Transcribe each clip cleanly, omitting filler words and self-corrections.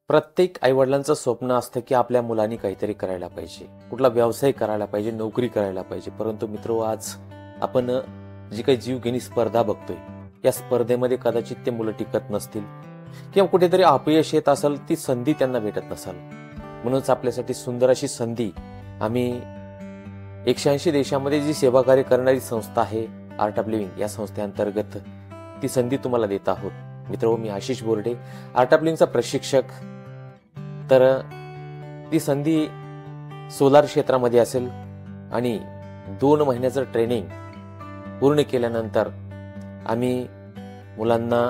प्रत्येक आईवडिलांचं स्वप्न असतं की आपल्या मुलांनी काहीतरी करायला पाहिजे, कुठला व्यवसाय करायला पाहिजे, नोकरी करायला पाहिजे. परंतु मित्र, आज आपण जी काही जीवघेणी स्पर्धा बघतोय, या स्पर्धेमध्ये कदाचित ते मुलं टिकत नसतील किंवा कुठेतरी अपयश येत असेल, ती संधी त्यांना भेटत नसेल. म्हणूनच आपल्यासाठी सुंदर अशी संधी, आम्ही 180 देशामध्ये जी सेवा कार्य करणारी संस्था आहे आर्ट ऑफ लिव्हिंग, या संस्थेअंतर्गत ती संधी तुम्हाला देत आहोत. मित्र, मी आशिष बोर्डे, आर्ट ऑफ लिव्हिंगचा प्रशिक्षक. तर ती संधी सोलार क्षेत्रामध्ये असेल आणि 2 महिन्याचं ट्रेनिंग पूर्ण केल्यानंतर आम्ही मुलांना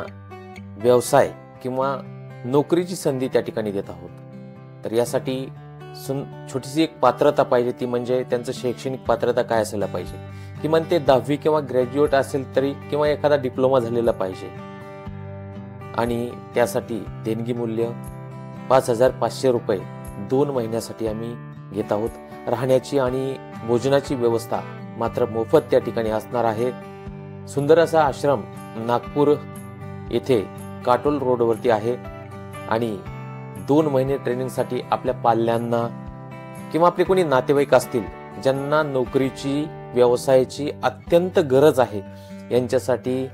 व्यवसाय किंवा नोकरीची संधी त्या ठिकाणी देत आहोत. तर यासाठी छोटीशी एक पात्रता पाहिजे, ती म्हणजे त्यांचं शैक्षणिक पात्रता काय असायला पाहिजे. किमान ते 10वी किंवा ग्रॅज्युएट असेल तरी, किंवा एखादा डिप्लोमा झालेला पाहिजे. आणि त्यासाठी देणगी मूल्य 5,500 रुपये 2 महिन्यासाठी आम्ही घेत आहोत. राहण्याची आणि भोजनाची व्यवस्था मात्र मोफत त्या ठिकाणी असणार आहे. सुंदर असा आश्रम नागपूर येथे काटोल रोडवरती आहे. आणि 2 महिने ट्रेनिंगसाठी आपल्या पाल्यांना किंवा आपले कोणी नातेवाईक असतील ज्यांना नोकरीची, व्यवसायाची अत्यंत गरज आहे, यांच्यासाठी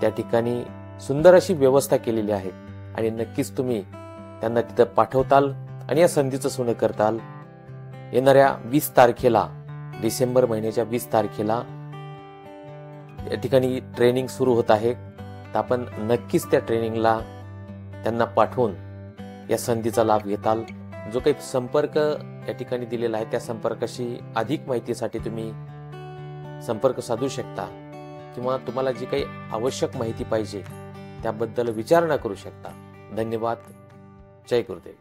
त्या ठिकाणी सुंदर अशी व्यवस्था केलेली आहे. आणि नक्कीच तुम्ही त्यांना तिथं पाठवताल आणि या संधीचं सोनं करताल. येणाऱ्या 20 तारखेला, डिसेंबर महिन्याच्या 20 तारखेला या ठिकाणी ट्रेनिंग सुरू होत आहे. तर आपण नक्कीच त्या ट्रेनिंगला त्यांना पाठवून या संधीचा लाभ घेताल. जो काही संपर्क या ठिकाणी दिलेला आहे, त्या संपर्काशी अधिक माहितीसाठी तुम्ही संपर्क साधू शकता, किंवा तुम्हाला जी काही आवश्यक माहिती पाहिजे त्याबद्दल विचारणा करू शकता. धन्यवाद. जय गुरुदेव.